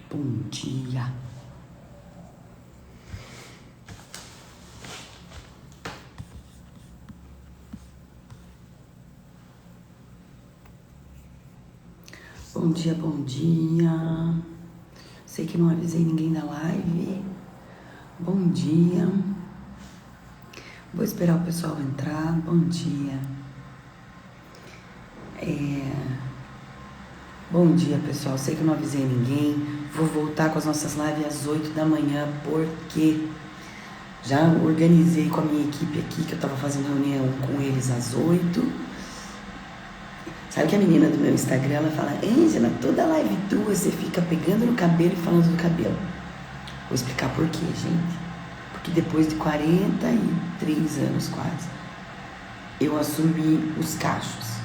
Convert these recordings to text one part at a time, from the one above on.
Bom dia. Bom dia, bom dia. Sei que não avisei ninguém da live. Bom dia. Vou esperar o pessoal entrar. Bom dia. Bom dia, pessoal. Sei que não avisei ninguém. Vou voltar com as nossas lives às 8 da manhã, porque já organizei com a minha equipe aqui, que eu tava fazendo reunião com eles às 8. Sabe que a menina do meu Instagram, ela fala: Ângela, toda live tua você fica pegando no cabelo e falando do cabelo. Vou explicar por quê, gente. Porque depois de 43 anos quase, eu assumi os cachos.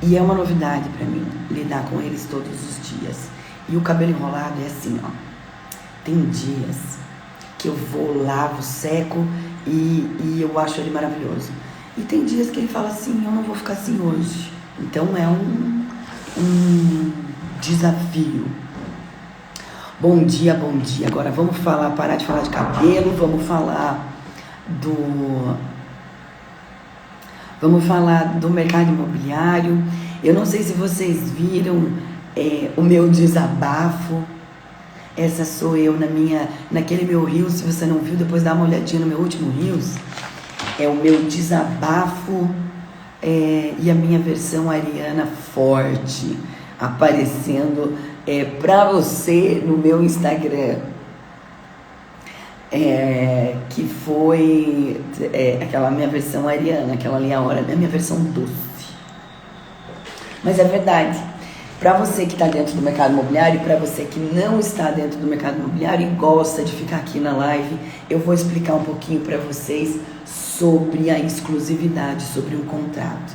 E é uma novidade pra mim lidar com eles todos os dias. E o cabelo enrolado é assim, ó. Tem dias que eu vou, lavo, seco e eu acho ele maravilhoso. E tem dias que ele fala assim: eu não vou ficar assim hoje. Então é um desafio. Bom dia, bom dia. Agora vamos parar de falar de cabelo, vamos falar do mercado imobiliário. Eu não sei se vocês viram o meu desabafo. Essa sou eu naquele meu Reels. Se você não viu, depois dá uma olhadinha no meu último Reels. É o meu desabafo e a minha versão Ariana forte aparecendo pra você no meu Instagram. Que foi aquela minha versão Ariana, aquela ali a hora da minha versão doce. Mas é verdade. Para você que está dentro do mercado imobiliário e para você que não está dentro do mercado imobiliário e gosta de ficar aqui na live, eu vou explicar um pouquinho para vocês sobre a exclusividade, sobre um contrato.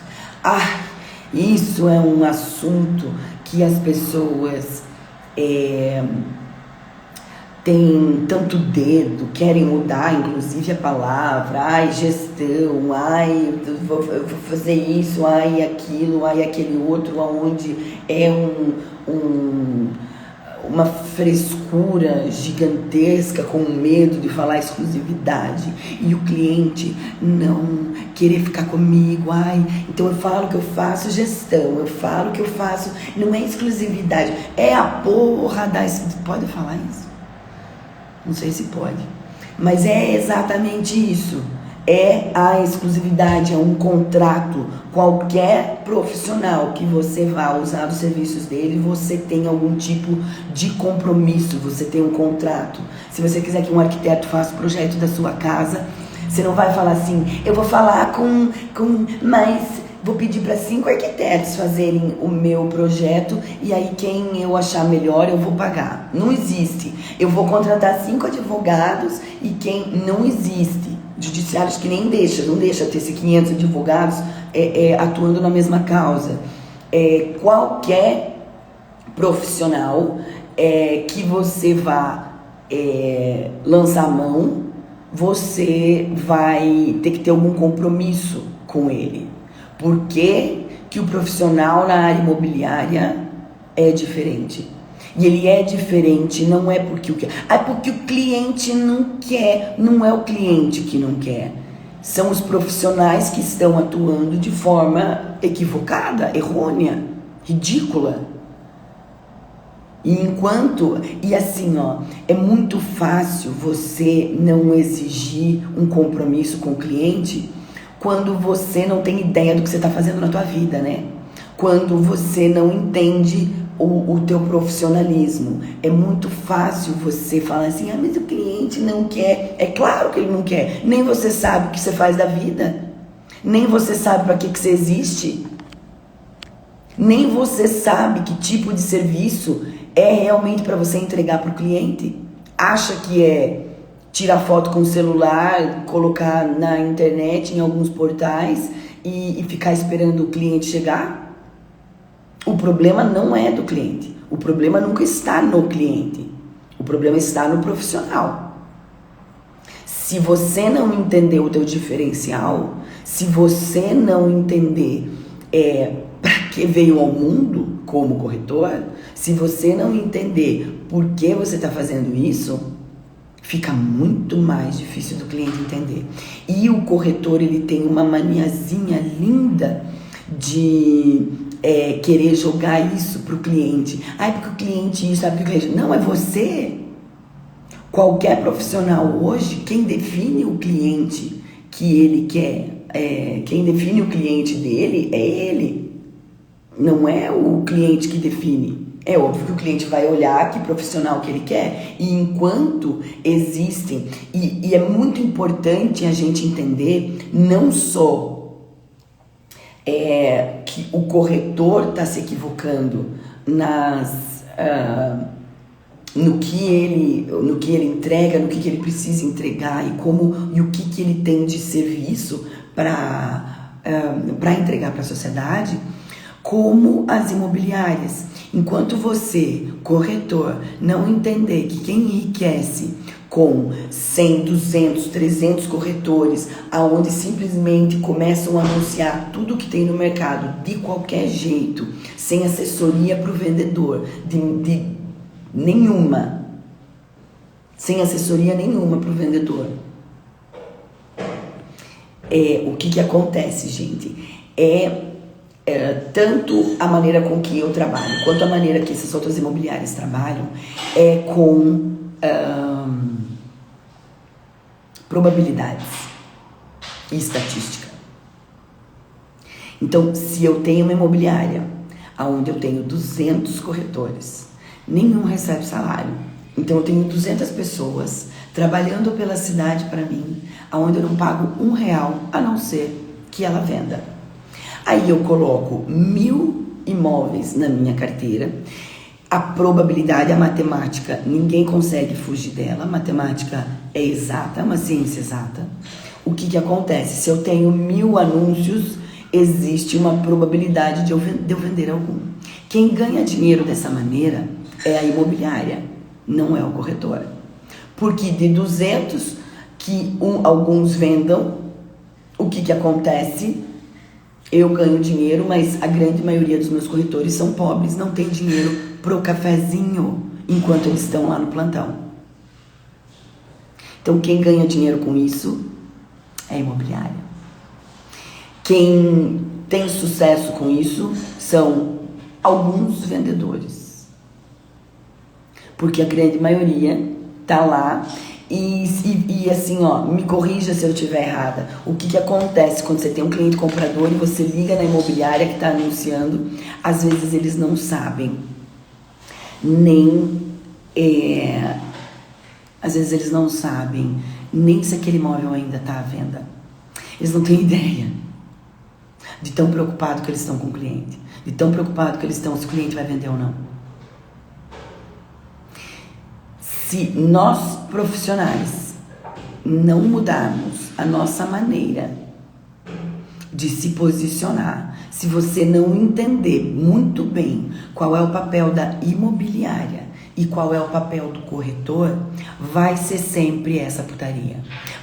Isso é um assunto que as pessoas têm tanto dedo, querem mudar inclusive a palavra, gestão, vou fazer isso, aquilo, aquele outro, onde é uma frescura gigantesca com medo de falar exclusividade e o cliente não querer ficar comigo. Então eu falo que eu faço gestão, eu falo que eu faço, não é exclusividade, é a porra da... Pode falar isso? Não sei se pode, mas é exatamente isso. É a exclusividade, é um contrato. Qualquer profissional que você vá usar os serviços dele, você tem algum tipo de compromisso, você tem um contrato. Se você quiser que um arquiteto faça o projeto da sua casa, você não vai falar assim: eu vou falar mas vou pedir para 5 arquitetos fazerem o meu projeto e aí quem eu achar melhor eu vou pagar. Não existe. Eu vou contratar 5 advogados e quem... Não existe. Judiciários que nem não deixa ter esses 500 advogados atuando na mesma causa. Qualquer profissional que você vá lançar a mão, você vai ter que ter algum compromisso com ele. Por que que o profissional na área imobiliária é diferente? E ele é diferente, não é porque porque o cliente não quer. Não é o cliente que não quer. São os profissionais que estão atuando de forma equivocada, errônea, ridícula. E assim, é muito fácil você não exigir um compromisso com o cliente quando você não tem ideia do que você está fazendo na tua vida, né? Quando você não entende o teu profissionalismo. É muito fácil você falar assim: mas o cliente não quer. É claro que ele não quer. Nem você sabe o que você faz da vida. Nem você sabe para que você existe. Nem você sabe que tipo de serviço é realmente para você entregar para o cliente. Acha que é tirar foto com o celular, colocar na internet, em alguns portais e ficar esperando o cliente chegar? O problema não é do cliente. O problema nunca está no cliente. O problema está no profissional. Se você não entender o teu diferencial, se você não entender para veio ao mundo como corretor, se você não entender por que você está fazendo isso, fica muito mais difícil do cliente entender. E o corretor, ele tem uma maniazinha linda de querer jogar isso pro cliente. Porque o cliente isso, porque o cliente... Não, é você. Qualquer profissional hoje, quem define o cliente que ele quer, quem define o cliente dele é ele. Não é o cliente que define. É óbvio que o cliente vai olhar que profissional que ele quer. E enquanto existem... E é muito importante a gente entender não só que o corretor está se equivocando no que ele entrega, no que ele precisa entregar e o que ele tem de serviço para entregar para a sociedade, como as imobiliárias. Enquanto você, corretor, não entender que quem enriquece com 100, 200, 300 corretores, aonde simplesmente começam a anunciar tudo que tem no mercado de qualquer jeito, sem assessoria para o vendedor, sem assessoria nenhuma para o vendedor. O que acontece, gente? Tanto a maneira com que eu trabalho, quanto a maneira que essas outras imobiliárias trabalham, com probabilidades e estatística. Então, se eu tenho uma imobiliária onde eu tenho 200 corretores, nenhum recebe salário. Então, eu tenho 200 pessoas trabalhando pela cidade para mim, onde eu não pago R$1, a não ser que ela venda. Aí eu coloco 1.000 imóveis na minha carteira. A probabilidade, a matemática, ninguém consegue fugir dela. A matemática é exata, é uma ciência exata. O que acontece? Se eu tenho 1.000 anúncios, existe uma probabilidade de eu vender algum. Quem ganha dinheiro dessa maneira é a imobiliária, não é o corretor. Porque de 200 que alguns vendam, o que acontece? Eu ganho dinheiro, mas a grande maioria dos meus corretores são pobres, não tem dinheiro pro cafezinho enquanto eles estão lá no plantão. Então, quem ganha dinheiro com isso é a imobiliária. Quem tem sucesso com isso são alguns vendedores. Porque a grande maioria tá lá. E assim, me corrija se eu estiver errada. O que acontece quando você tem um cliente comprador e você liga na imobiliária que está anunciando? Às vezes eles não sabem nem se aquele imóvel ainda está à venda. Eles não têm ideia de tão preocupado que eles estão com o cliente, de tão preocupado que eles estão se o cliente vai vender ou não. Se nós, profissionais, não mudarmos a nossa maneira de se posicionar, se você não entender muito bem qual é o papel da imobiliária e qual é o papel do corretor, vai ser sempre essa putaria.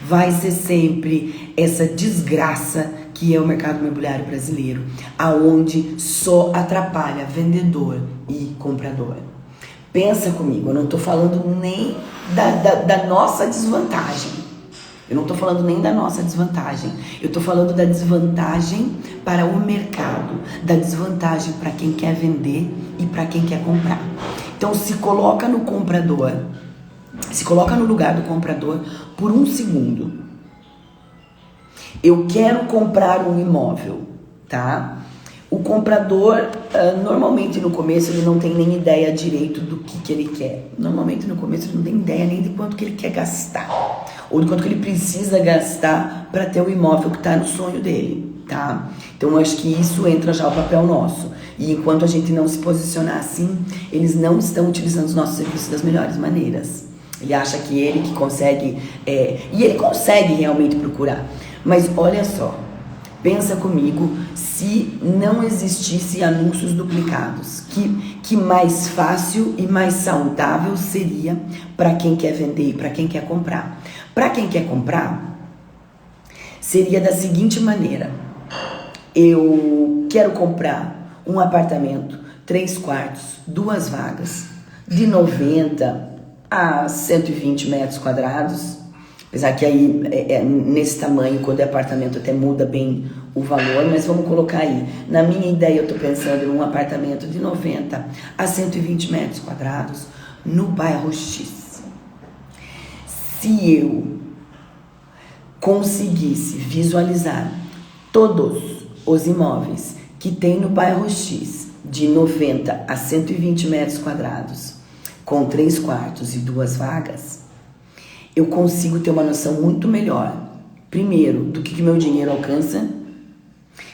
Vai ser sempre essa desgraça que é o mercado imobiliário brasileiro, aonde só atrapalha vendedor e comprador. Pensa comigo, eu não estou falando nem da nossa desvantagem. Eu não estou falando nem da nossa desvantagem. Eu estou falando da desvantagem para o mercado, da desvantagem para quem quer vender e para quem quer comprar. Então, se coloca no comprador, se coloca no lugar do comprador por um segundo. Eu quero comprar um imóvel, tá? O comprador, normalmente no começo, ele não tem nem ideia direito do que ele quer. Normalmente no começo ele não tem ideia nem de quanto que ele quer gastar. Ou de quanto que ele precisa gastar para ter o imóvel que está no sonho dele, tá? Então eu acho que isso entra já o papel nosso. E enquanto a gente não se posicionar assim, eles não estão utilizando os nossos serviços das melhores maneiras. Ele acha que ele que consegue, e ele consegue realmente procurar. Mas olha só, pensa comigo, se não existisse anúncios duplicados, que mais fácil e mais saudável seria para quem quer vender e para quem quer comprar. Para quem quer comprar, seria da seguinte maneira: eu quero comprar um apartamento, 3 quartos, 2 vagas, de 90 a 120 metros quadrados. Apesar que aí, nesse tamanho, quando é apartamento, até muda bem o valor, mas vamos colocar aí. Na minha ideia, eu estou pensando em um apartamento de 90 a 120 metros quadrados, no bairro X. Se eu conseguisse visualizar todos os imóveis que tem no bairro X, de 90 a 120 metros quadrados, com 3 quartos e 2 vagas, eu consigo ter uma noção muito melhor, primeiro, do que meu dinheiro alcança,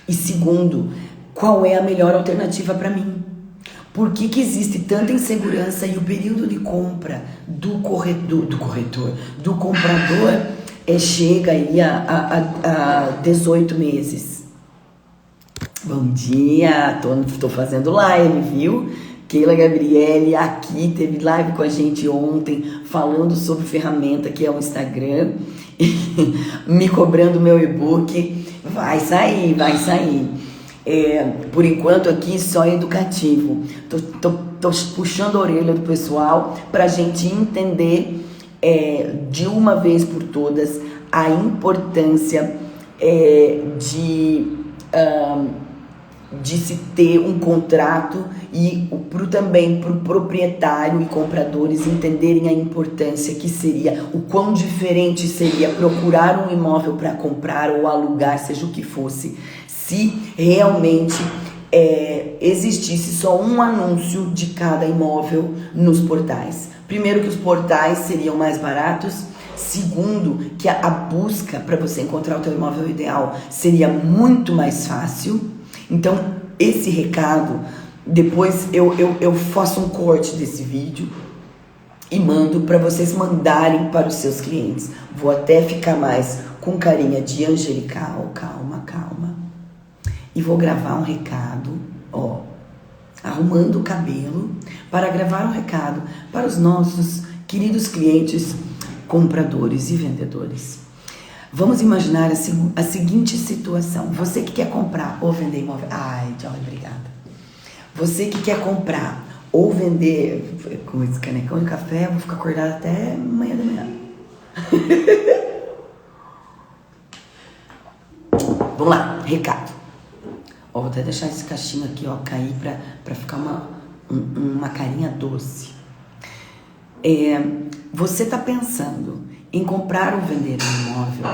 e segundo, qual é a melhor alternativa para mim. Por que existe tanta insegurança e o período de compra do comprador chega aí a 18 meses. Bom dia, tô fazendo live, viu? Keila Gabriele aqui, teve live com a gente ontem, falando sobre ferramenta que é o Instagram, me cobrando meu e-book. Vai sair. Por enquanto aqui só educativo. Tô puxando a orelha do pessoal pra gente entender de uma vez por todas a importância de se ter um contrato e também para o proprietário e compradores entenderem a importância que seria, o quão diferente seria procurar um imóvel para comprar ou alugar, seja o que fosse, se realmente existisse só um anúncio de cada imóvel nos portais. Primeiro, que os portais seriam mais baratos. Segundo, que a busca para você encontrar o teu imóvel ideal seria muito mais fácil. Então, esse recado, depois eu faço um corte desse vídeo e mando para vocês mandarem para os seus clientes. Vou até ficar mais com carinha de angelical, calma. E vou gravar um recado, arrumando o cabelo, para gravar um recado para os nossos queridos clientes, compradores e vendedores. Vamos imaginar a seguinte situação. Você que quer comprar ou vender imóvel... Ai, Joy, obrigada. Você que quer comprar ou vender... Com esse canecão de café, eu vou ficar acordada até amanhã da manhã. Vamos lá, recado. Vou até deixar esse cachinho aqui, cair pra ficar uma carinha doce. Você tá pensando em comprar ou vender um imóvel?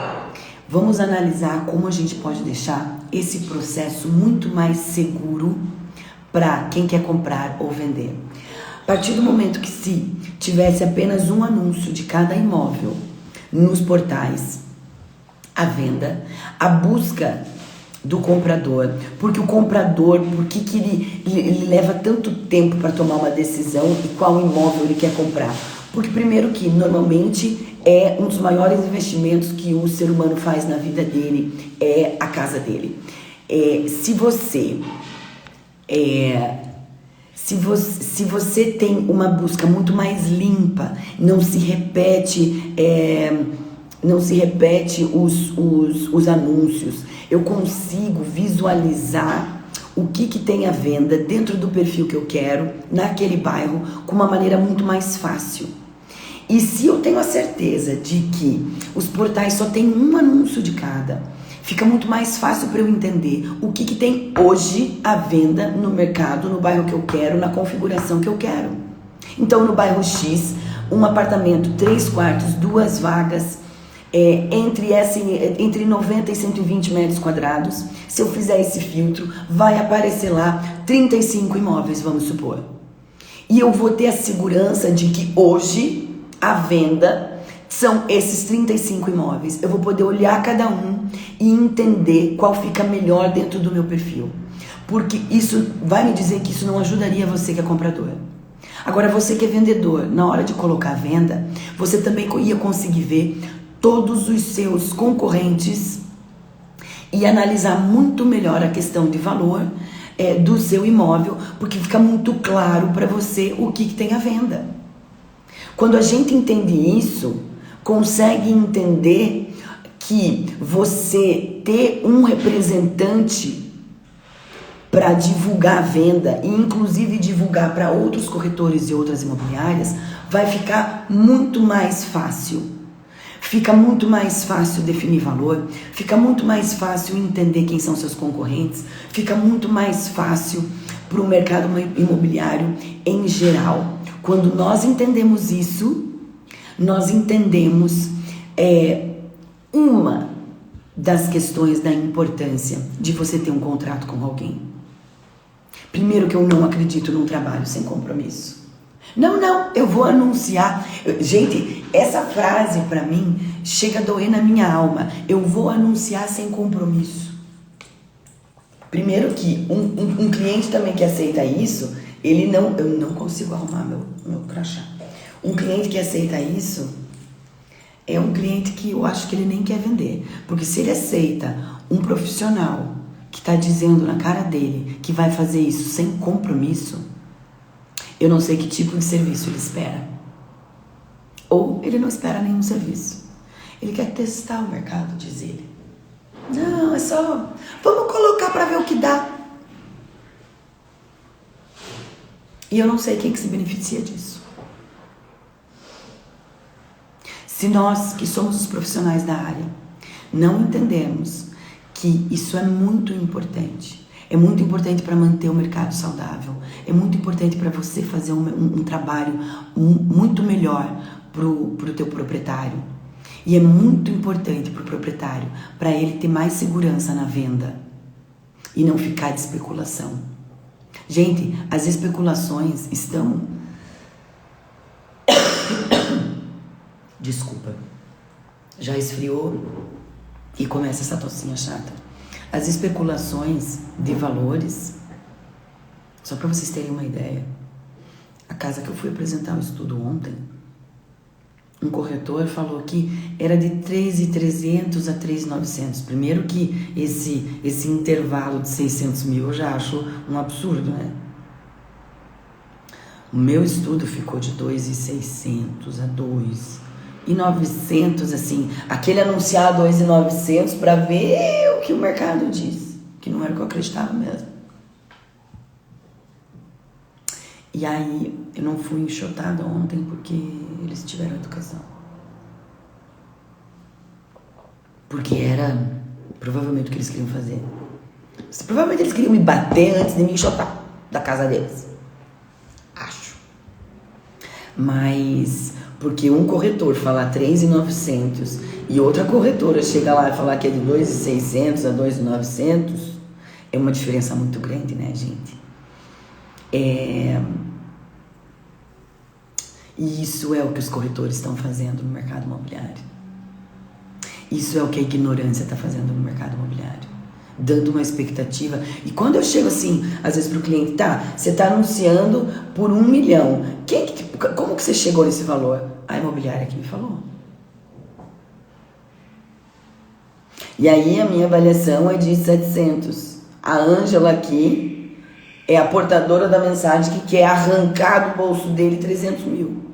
Vamos analisar como a gente pode deixar esse processo muito mais seguro para quem quer comprar ou vender. A partir do momento que se tivesse apenas um anúncio de cada imóvel nos portais, à venda, a busca do comprador, porque o comprador, por que ele leva tanto tempo para tomar uma decisão e qual imóvel ele quer comprar? Porque primeiro que normalmente é um dos maiores investimentos que o ser humano faz na vida dele, é a casa dele. Se você tem uma busca muito mais limpa, não se repete os anúncios, eu consigo visualizar o que tem à venda dentro do perfil que eu quero, naquele bairro, com uma maneira muito mais fácil. E se eu tenho a certeza de que os portais só tem um anúncio de cada, fica muito mais fácil para eu entender o que tem hoje à venda no mercado, no bairro que eu quero, na configuração que eu quero. Então, no bairro X, um apartamento, 3 quartos, 2 vagas, entre 90 e 120 metros quadrados. Se eu fizer esse filtro, vai aparecer lá 35 imóveis, vamos supor. E eu vou ter a segurança de que hoje, à venda, são esses 35 imóveis. Eu vou poder olhar cada um e entender qual fica melhor dentro do meu perfil. Porque isso vai me dizer que isso não ajudaria você que é comprador. Agora, você que é vendedor, na hora de colocar a venda, você também ia conseguir ver todos os seus concorrentes e analisar muito melhor a questão de valor do seu imóvel, porque fica muito claro para você o que tem à venda. Quando a gente entende isso, consegue entender que você ter um representante para divulgar a venda e inclusive divulgar para outros corretores e outras imobiliárias, vai ficar muito mais fácil. Fica muito mais fácil definir valor, fica muito mais fácil entender quem são seus concorrentes, fica muito mais fácil para o mercado imobiliário em geral. Quando nós entendemos isso, nós entendemos uma das questões da importância de você ter um contrato com alguém. Primeiro, que eu não acredito num trabalho sem compromisso. Não, eu vou anunciar. Gente, essa frase pra mim chega a doer na minha alma. Eu vou anunciar sem compromisso. Primeiro que um cliente também que aceita isso, eu não consigo arrumar meu crachá. Um cliente que aceita isso é um cliente que eu acho que ele nem quer vender. Porque se ele aceita um profissional que está dizendo na cara dele que vai fazer isso sem compromisso, eu não sei que tipo de serviço ele espera. Ou ele não espera nenhum serviço. Ele quer testar o mercado, diz ele. Não, é só... vamos colocar para ver o que dá. E eu não sei quem que se beneficia disso. Se nós, que somos os profissionais da área, não entendemos que isso é muito importante. É muito importante para manter o mercado saudável. É muito importante para você fazer um trabalho muito melhor para o teu proprietário. E é muito importante para o proprietário, para ele ter mais segurança na venda e não ficar de especulação. Gente, as especulações estão... Desculpa. Já esfriou e começa essa tossinha chata. As especulações de valores, só para vocês terem uma ideia, a casa que eu fui apresentar o estudo ontem, um corretor falou que era de 3.300 a 3.900. Primeiro que esse intervalo de 600 mil eu já acho um absurdo, né? O meu estudo ficou de 2.600 a 2.900, assim, aquele anunciado 2.900 para ver o que o mercado diz, que não era o que eu acreditava mesmo. E aí, eu não fui enxotada ontem porque eles tiveram educação. Porque era provavelmente o que eles queriam fazer. Provavelmente eles queriam me bater antes de me enxotar da casa deles. Acho. Mas, porque um corretor falar 3.900 e outra corretora chega lá e falar que é de 2.600 a 2.900, é uma diferença muito grande, né, gente? E isso é o que os corretores estão fazendo no mercado imobiliário. Isso é o que a ignorância está fazendo no mercado imobiliário. Dando uma expectativa. E quando eu chego assim, às vezes para o cliente, tá, você está anunciando por 1 milhão. Como que você chegou nesse valor? A imobiliária que me falou. E aí a minha avaliação é de 700. A Ângela aqui é a portadora da mensagem que quer arrancar do bolso dele 300 mil.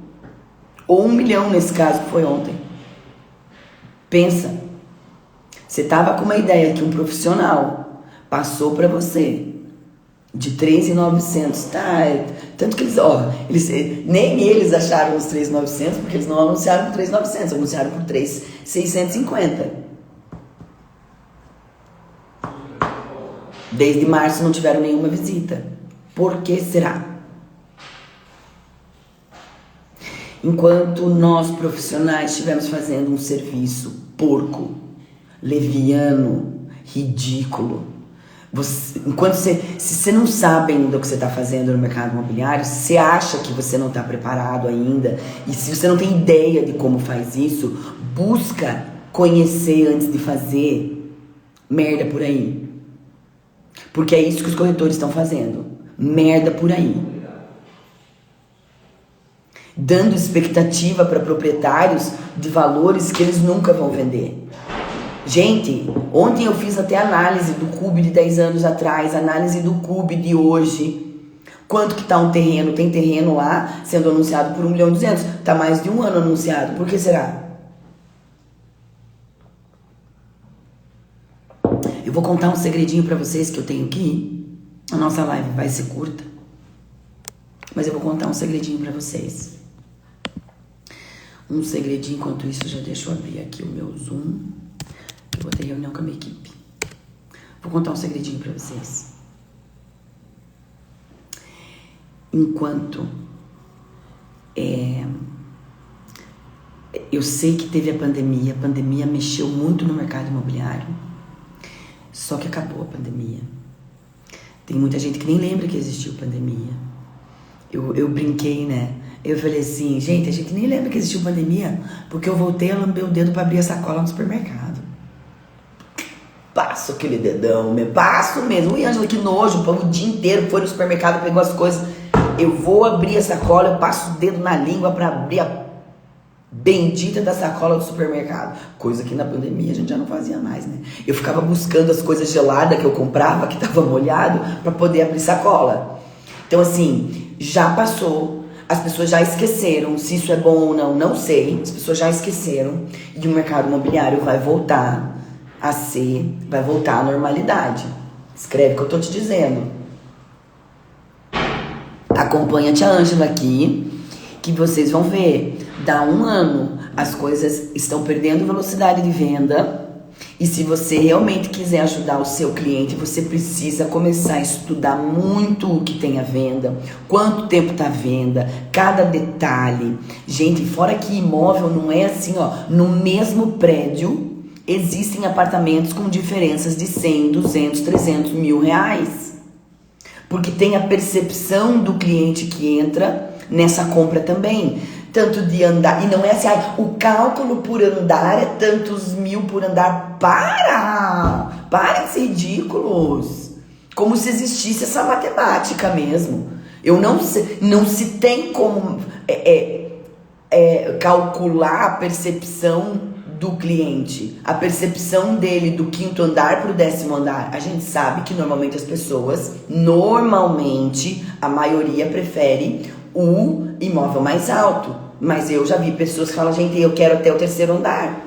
Ou 1 milhão nesse caso, que foi ontem. Pensa. Você estava com uma ideia que um profissional passou para você de 3.900, tá? Tanto que nem eles acharam os 3.900, porque eles não anunciaram por 3.900, anunciaram por 3.650. Desde março não tiveram nenhuma visita. Por que será? Enquanto nós profissionais estivemos fazendo um serviço porco, leviano, ridículo, se você não sabe ainda o que você está fazendo no mercado imobiliário, se você acha que você não está preparado ainda, e se você não tem ideia de como faz isso, busca conhecer antes de fazer merda por aí. Porque é isso que os corretores estão fazendo. Merda por aí. Dando expectativa para proprietários de valores que eles nunca vão vender. Gente, ontem eu fiz até análise do CUB de 10 anos atrás, análise do CUB de hoje. Quanto que tá um terreno? Tem terreno lá sendo anunciado por 1.200.000. Tá mais de 1 ano anunciado. Por que será? Eu vou contar um segredinho para vocês que eu tenho aqui. A nossa live vai ser curta, mas eu vou contar um segredinho pra vocês. Um segredinho, enquanto isso, já deixa eu abrir aqui o meu Zoom, que eu vou ter reunião com a minha equipe. Vou contar um segredinho pra vocês. Enquanto eu sei que teve a pandemia mexeu muito no mercado imobiliário, só que acabou a pandemia. Tem muita gente que nem lembra que existiu pandemia. Eu brinquei, né? Eu falei assim, gente, a gente nem lembra que existiu pandemia, porque eu voltei a lamber o dedo pra abrir a sacola no supermercado. Passo aquele dedão, passo mesmo. Ui, Ângela, que nojo, o dia inteiro foi no supermercado, pegou as coisas. Eu vou abrir a sacola, eu passo o dedo na língua pra abrir a bendita da sacola do supermercado. Coisa que na pandemia a gente já não fazia mais, né? Eu ficava buscando as coisas geladas que eu comprava, que tava molhado, pra poder abrir sacola. Então assim, já passou. As pessoas já esqueceram. Se isso é bom ou não, não sei. As pessoas já esqueceram. E o mercado imobiliário vai voltar vai voltar à normalidade. Escreve o que eu tô te dizendo. Acompanha a tia Ângela aqui, que vocês vão ver. Dá um ano, as coisas estão perdendo velocidade de venda. E se você realmente quiser ajudar o seu cliente, você precisa começar a estudar muito o que tem à venda, quanto tempo tá à venda, cada detalhe. Gente, fora que imóvel não é assim, ó, no mesmo prédio existem apartamentos com diferenças de 100, 200, 300 mil reais. Porque tem a percepção do cliente que entra nessa compra também. Tanto de andar, e não é assim, o cálculo por andar é tantos mil por andar. Para de ser ridículos. Como se existisse essa matemática mesmo. Eu não sei, não se tem como calcular a percepção do cliente, a percepção dele do 5º andar pro 10º andar. A gente sabe que normalmente as pessoas, a maioria prefere o imóvel mais alto. Mas eu já vi pessoas que falam, gente, eu quero até o 3º andar.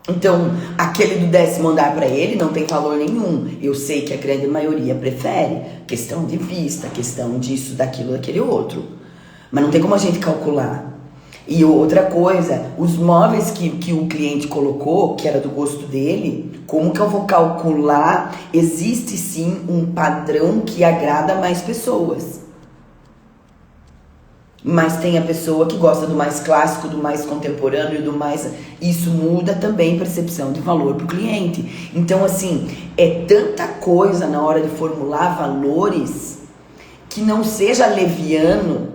Então, aquele do 10º andar para ele não tem valor nenhum. Eu sei que a grande maioria prefere. Questão de vista, questão disso, daquilo, daquele outro. Mas não tem como a gente calcular. E outra coisa, os móveis que o cliente colocou, que era do gosto dele, como que eu vou calcular? Existe sim um padrão que agrada mais pessoas. Mas tem a pessoa que gosta do mais clássico, do mais contemporâneo, do mais... Isso muda também a percepção de valor para o cliente. Então, assim, é tanta coisa na hora de formular valores que não seja leviano.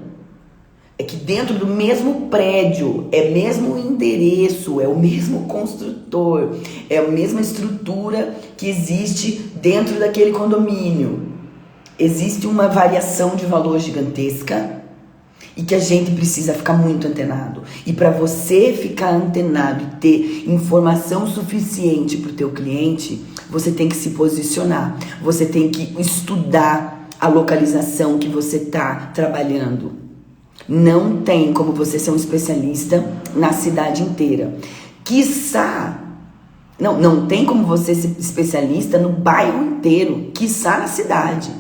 É que dentro do mesmo prédio, é o mesmo endereço, é o mesmo construtor, é a mesma estrutura que existe dentro daquele condomínio. Existe uma variação de valor gigantesca e que a gente precisa ficar muito antenado. E para você ficar antenado e ter informação suficiente para o teu cliente, você tem que se posicionar, você tem que estudar a localização que você está trabalhando. Não tem como você ser um especialista na cidade inteira. Quiçá, não tem como você ser especialista no bairro inteiro, quiçá na cidade.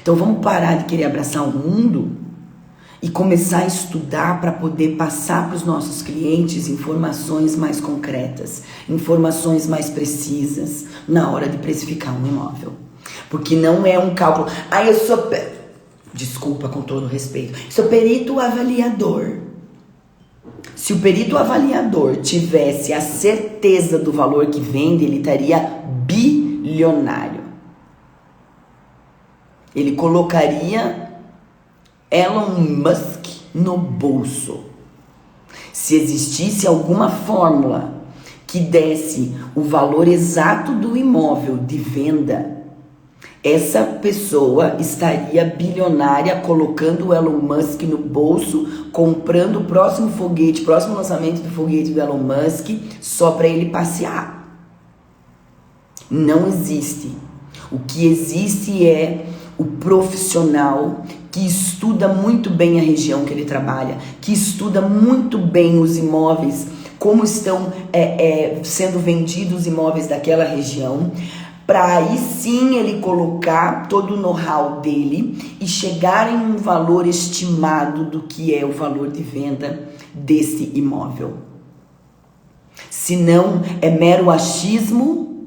Então vamos parar de querer abraçar o mundo e começar a estudar para poder passar para os nossos clientes informações mais concretas, informações mais precisas na hora de precificar um imóvel. Porque não é um cálculo. Eu sou... Desculpa, com todo respeito. Sou perito avaliador. Se o perito avaliador tivesse a certeza do valor que vende, ele estaria bilionário. Ele colocaria Elon Musk no bolso. Se existisse alguma fórmula que desse o valor exato do imóvel de venda, essa pessoa estaria bilionária, colocando o Elon Musk no bolso, comprando o próximo lançamento do foguete do Elon Musk, só para ele passear. Não existe. O que existe é o profissional que estuda muito bem a região que ele trabalha, que estuda muito bem os imóveis, como estão sendo vendidos os imóveis daquela região, para aí sim ele colocar todo o know-how dele e chegar em um valor estimado do que é o valor de venda desse imóvel. Se não, é mero achismo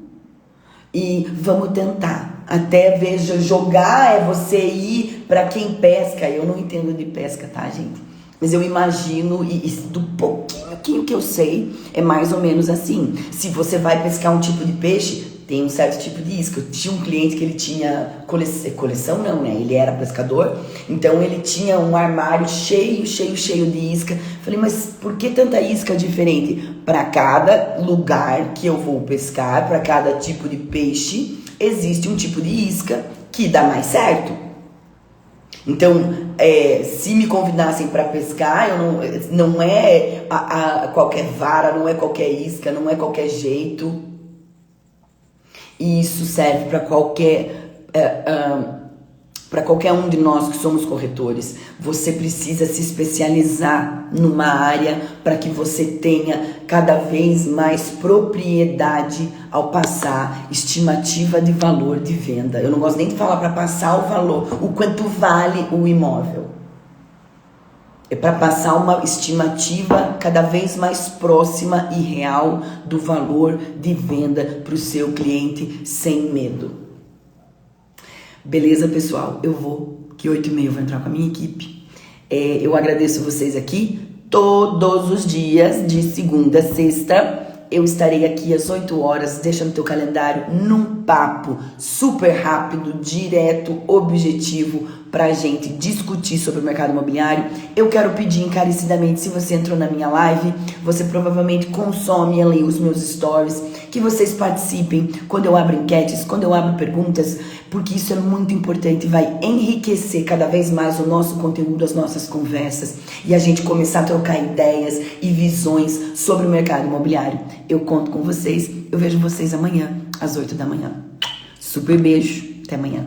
e vamos tentar. Até veja, jogar é você ir para quem pesca. Eu não entendo de pesca, tá, gente? Mas eu imagino, e do pouquinho que eu sei, é mais ou menos assim. Se você vai pescar um tipo de peixe, tem um certo tipo de isca. Eu tinha um cliente que ele tinha coleção não, né? Ele era pescador, então ele tinha um armário cheio de isca. Falei, mas por que tanta isca diferente? Para cada lugar que eu vou pescar, para cada tipo de peixe, existe um tipo de isca que dá mais certo. Então, se me convidassem para pescar, não é qualquer vara, não é qualquer isca, não é qualquer jeito. E isso serve para qualquer um de nós que somos corretores. Você precisa se especializar numa área para que você tenha cada vez mais propriedade ao passar estimativa de valor de venda. Eu não gosto nem de falar para passar o valor, o quanto vale o imóvel. É para passar uma estimativa cada vez mais próxima e real do valor de venda para o seu cliente sem medo. Beleza, pessoal? Eu vou, que 8h30 eu vou entrar com a minha equipe. Eu agradeço vocês aqui. Todos os dias, de segunda a sexta, eu estarei aqui às 8 horas. Deixa no teu calendário, num papo super rápido, direto, objetivo, pra gente discutir sobre o mercado imobiliário. Eu quero pedir encarecidamente, se você entrou na minha live, você provavelmente consome ali os meus stories, que vocês participem quando eu abro enquetes, quando eu abro perguntas, porque isso é muito importante, vai enriquecer cada vez mais o nosso conteúdo, as nossas conversas, e a gente começar a trocar ideias e visões sobre o mercado imobiliário. Eu conto com vocês, eu vejo vocês amanhã, às 8 da manhã. Super beijo, até amanhã.